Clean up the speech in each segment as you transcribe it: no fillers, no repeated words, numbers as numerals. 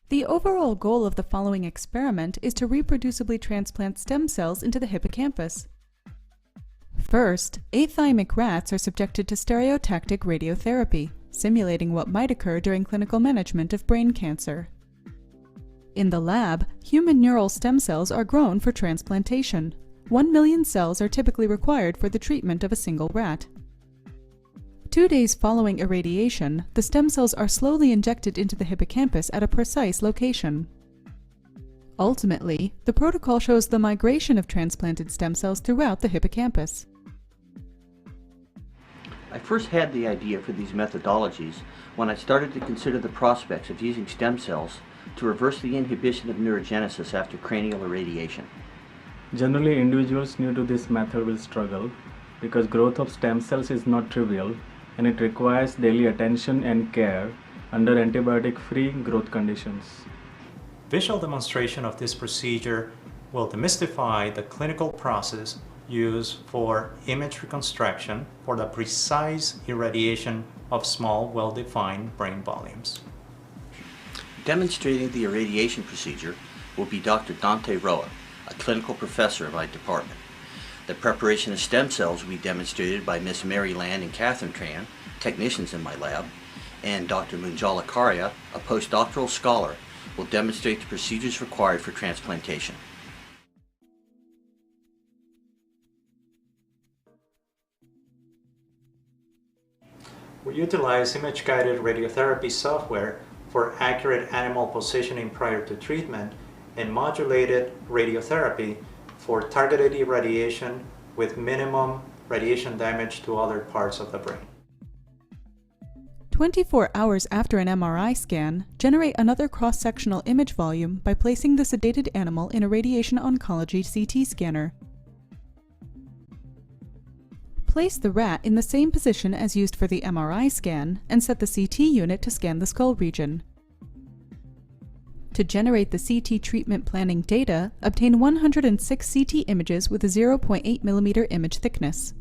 The overall goal of the following experiment is to reproducibly transplant stem cells into the hippocampus. First, athymic rats are subjected to stereotactic radiotherapy, simulating what might occur during clinical management of brain cancer. In the lab, human neural stem cells are grown for transplantation. 1 million cells are typically required for the treatment of a single rat. 2 days following irradiation, the stem cells are slowly injected into the hippocampus at a precise location. Ultimately, the protocol shows the migration of transplanted stem cells throughout the hippocampus. I first had the idea for these methodologies when I started to consider the prospects of using stem cells to reverse the inhibition of neurogenesis after cranial irradiation. Generally, individuals new to this method will struggle because growth of stem cells is not trivial and it requires daily attention and care under antibiotic-free growth conditions. Visual demonstration of this procedure will demystify the clinical process used for image reconstruction for the precise irradiation of small, well-defined brain volumes. Demonstrating the irradiation procedure will be Dr. Dante Roa, a clinical professor of my department. The preparation of stem cells will be demonstrated by Miss Mary Land and Catherine Tran, technicians in my lab, and Dr. Munjala Karya, a postdoctoral scholar, will demonstrate the procedures required for transplantation. We utilize image-guided radiotherapy software for accurate animal positioning prior to treatment and modulated radiotherapy for targeted irradiation with minimum radiation damage to other parts of the brain. 24 hours after an MRI scan, generate another cross-sectional image volume by placing the sedated animal in a radiation oncology CT scanner. Place the rat in the same position as used for the MRI scan and set the CT unit to scan the skull region. To generate the CT treatment planning data, obtain 106 CT images with a 0.8 mm image thickness.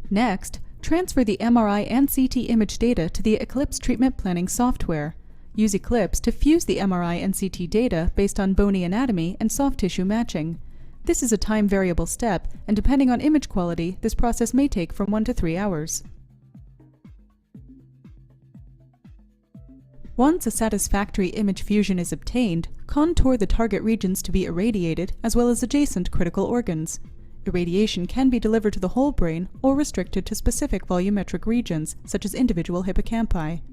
Next, transfer the MRI and CT image data to the Eclipse treatment planning software. Use Eclipse to fuse the MRI and CT data based on bony anatomy and soft tissue matching. This is a time-variable step, and depending on image quality, this process may take from 1 to 3 hours. Once a satisfactory image fusion is obtained, contour the target regions to be irradiated, as well as adjacent critical organs. Irradiation can be delivered to the whole brain or restricted to specific volumetric regions, such as individual hippocampi.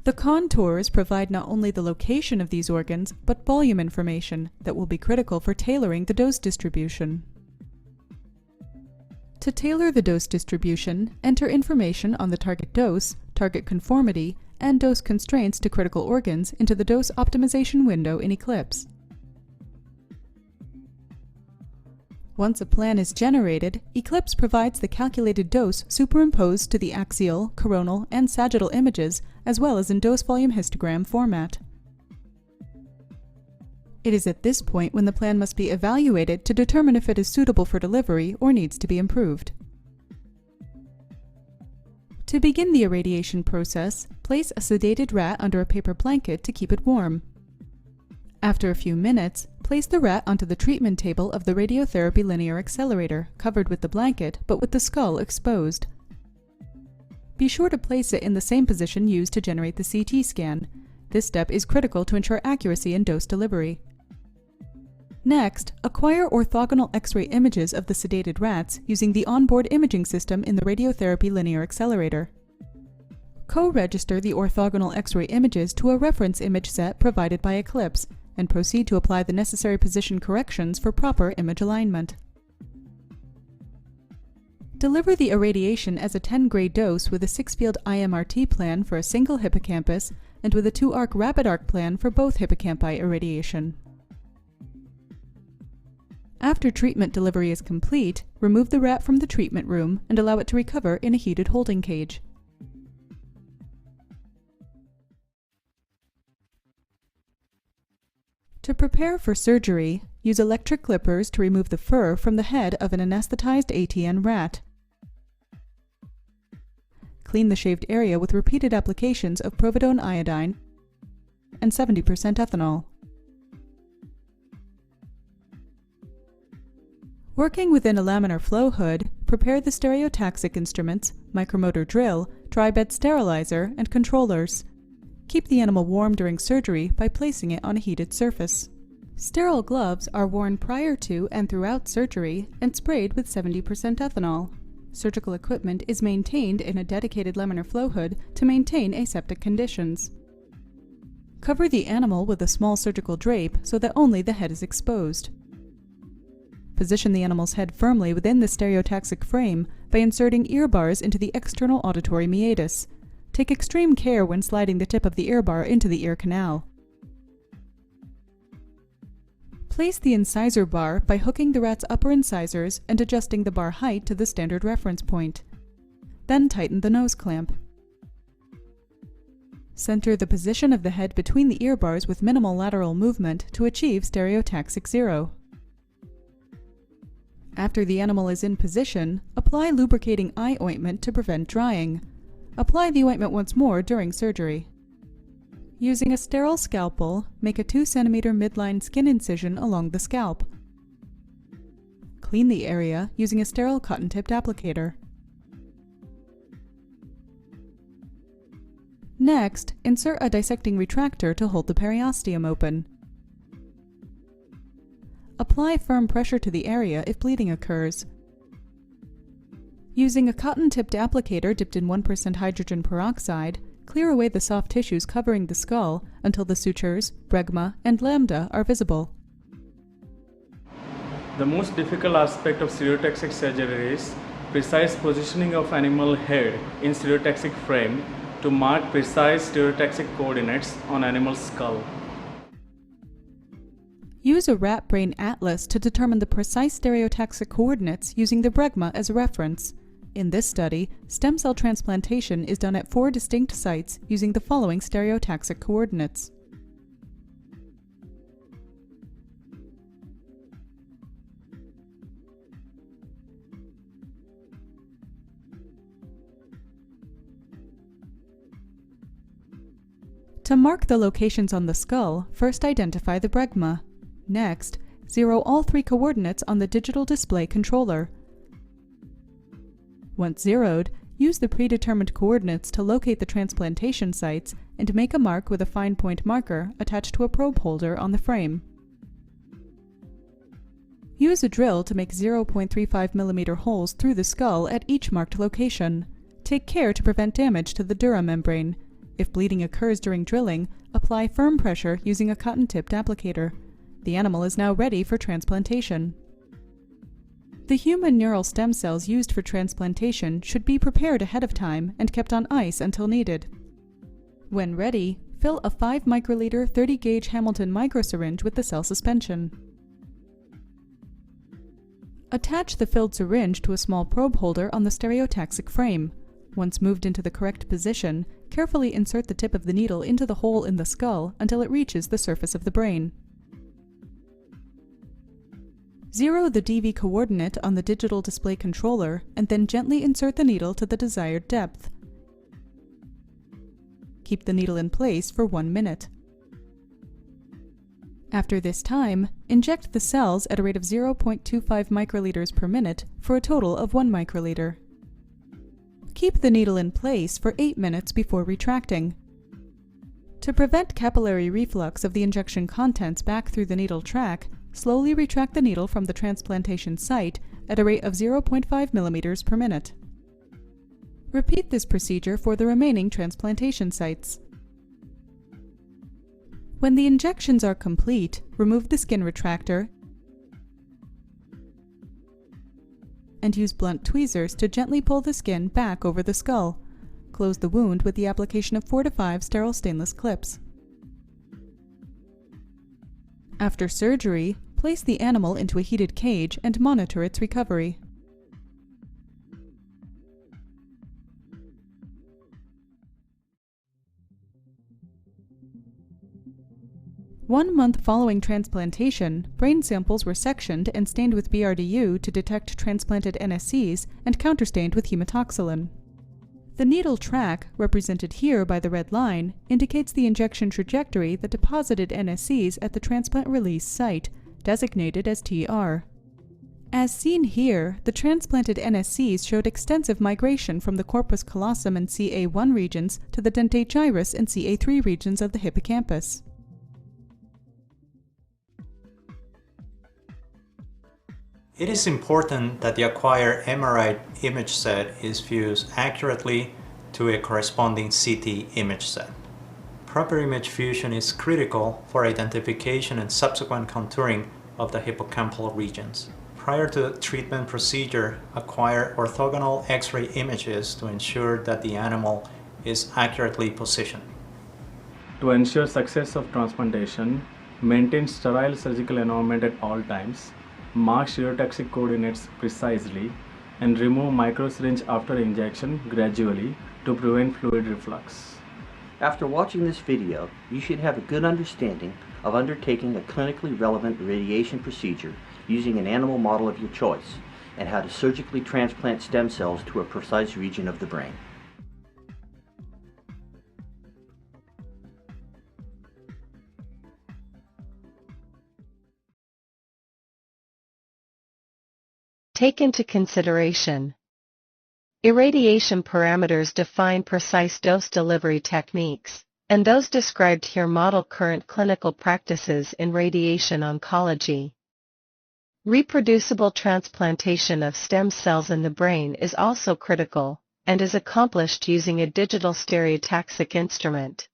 The contours provide not only the location of these organs, but volume information that will be critical for tailoring the dose distribution. To tailor the dose distribution, enter information on the target dose, target conformity, and dose constraints to critical organs into the dose optimization window in Eclipse. Once a plan is generated, Eclipse provides the calculated dose superimposed to the axial, coronal, and sagittal images, as well as in dose volume histogram format. It is at this point when the plan must be evaluated to determine if it is suitable for delivery or needs to be improved. To begin the irradiation process, place a sedated rat under a paper blanket to keep it warm. After a few minutes, place the rat onto the treatment table of the radiotherapy linear accelerator, covered with the blanket, but with the skull exposed. Be sure to place it in the same position used to generate the CT scan. This step is critical to ensure accuracy in dose delivery. Next, acquire orthogonal X-ray images of the sedated rats using the onboard imaging system in the radiotherapy linear accelerator. Co-register the orthogonal X-ray images to a reference image set provided by Eclipse, and proceed to apply the necessary position corrections for proper image alignment. Deliver the irradiation as a 10-gray dose with a 6-field IMRT plan for a single hippocampus and with a 2-arc rapid arc plan for both hippocampi irradiation. After treatment delivery is complete, remove the rat from the treatment room and allow it to recover in a heated holding cage. To prepare for surgery, use electric clippers to remove the fur from the head of an anesthetized ATN rat. Clean the shaved area with repeated applications of povidone iodine and 70% ethanol. Working within a laminar flow hood, prepare the stereotaxic instruments, micromotor drill, dry bed sterilizer, and controllers. Keep the animal warm during surgery by placing it on a heated surface. Sterile gloves are worn prior to and throughout surgery and sprayed with 70% ethanol. Surgical equipment is maintained in a dedicated laminar flow hood to maintain aseptic conditions. Cover the animal with a small surgical drape so that only the head is exposed. Position the animal's head firmly within the stereotaxic frame by inserting ear bars into the external auditory meatus. Take extreme care when sliding the tip of the ear bar into the ear canal. Place the incisor bar by hooking the rat's upper incisors and adjusting the bar height to the standard reference point. Then tighten the nose clamp. Center the position of the head between the ear bars with minimal lateral movement to achieve stereotaxic 0. After the animal is in position, apply lubricating eye ointment to prevent drying. Apply the ointment once more during surgery. Using a sterile scalpel, make a 2 cm midline skin incision along the scalp. Clean the area using a sterile cotton-tipped applicator. Next, insert a dissecting retractor to hold the periosteum open. Apply firm pressure to the area if bleeding occurs. Using a cotton-tipped applicator dipped in 1% hydrogen peroxide, clear away the soft tissues covering the skull until the sutures, bregma, and lambda are visible. The most difficult aspect of stereotaxic surgery is precise positioning of animal head in stereotaxic frame to mark precise stereotaxic coordinates on animal's skull. Use a rat brain atlas to determine the precise stereotaxic coordinates using the bregma as a reference. In this study, stem cell transplantation is done at 4 distinct sites using the following stereotaxic coordinates. To mark the locations on the skull, first identify the bregma. Next, zero all 3 coordinates on the digital display controller. Once zeroed, use the predetermined coordinates to locate the transplantation sites and make a mark with a fine point marker attached to a probe holder on the frame. Use a drill to make 0.35 mm holes through the skull at each marked location. Take care to prevent damage to the dura membrane. If bleeding occurs during drilling, apply firm pressure using a cotton-tipped applicator. The animal is now ready for transplantation. The human neural stem cells used for transplantation should be prepared ahead of time and kept on ice until needed. When ready, fill a 5 microliter 30-gauge Hamilton microsyringe with the cell suspension. Attach the filled syringe to a small probe holder on the stereotaxic frame. Once moved into the correct position, carefully insert the tip of the needle into the hole in the skull until it reaches the surface of the brain. Zero the DV coordinate on the digital display controller and then gently insert the needle to the desired depth. Keep the needle in place for 1 minute. After this time, inject the cells at a rate of 0.25 microliters per minute for a total of 1 microliter. Keep the needle in place for 8 minutes before retracting. To prevent capillary reflux of the injection contents back through the needle track, slowly retract the needle from the transplantation site at a rate of 0.5 millimeters per minute. Repeat this procedure for the remaining transplantation sites. When the injections are complete, remove the skin retractor and use blunt tweezers to gently pull the skin back over the skull. Close the wound with the application of 4 to 5 sterile stainless clips. After surgery, place the animal into a heated cage and monitor its recovery. One month following transplantation, brain samples were sectioned and stained with BRDU to detect transplanted NSCs and counterstained with hematoxylin. The needle track, represented here by the red line, indicates the injection trajectory that deposited NSCs at the transplant release site, designated as TR. As seen here, the transplanted NSCs showed extensive migration from the corpus callosum and CA1 regions to the dentate gyrus and CA3 regions of the hippocampus. It is important that the acquired MRI image set is fused accurately to a corresponding CT image set. Proper image fusion is critical for identification and subsequent contouring of the hippocampal regions. Prior to the treatment procedure, acquire orthogonal X-ray images to ensure that the animal is accurately positioned. To ensure success of transplantation, maintain sterile surgical environment at all times, mark stereotaxic coordinates precisely, and remove microsyringe after injection gradually to prevent fluid reflux. After watching this video, you should have a good understanding of undertaking a clinically relevant radiation procedure using an animal model of your choice, and how to surgically transplant stem cells to a precise region of the brain. Take into consideration. Irradiation parameters define precise dose delivery techniques, and those described here model current clinical practices in radiation oncology. Reproducible transplantation of stem cells in the brain is also critical, and is accomplished using a digital stereotaxic instrument.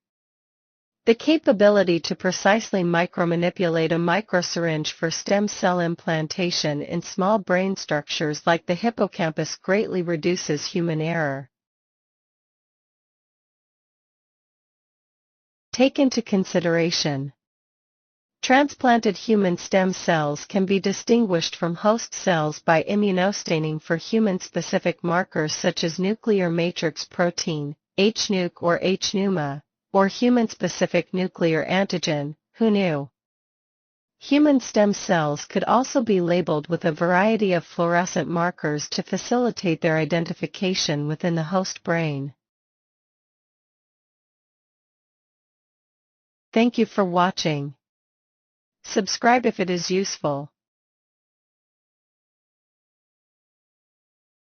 The capability to precisely micromanipulate a microsyringe for stem cell implantation in small brain structures like the hippocampus greatly reduces human error. Take into consideration. Transplanted human stem cells can be distinguished from host cells by immunostaining for human-specific markers such as nuclear matrix protein, HNUC or HNUMA, or human-specific nuclear antigen, who knew? Human stem cells could also be labeled with a variety of fluorescent markers to facilitate their identification within the host brain. Thank you for watching. Subscribe if it is useful.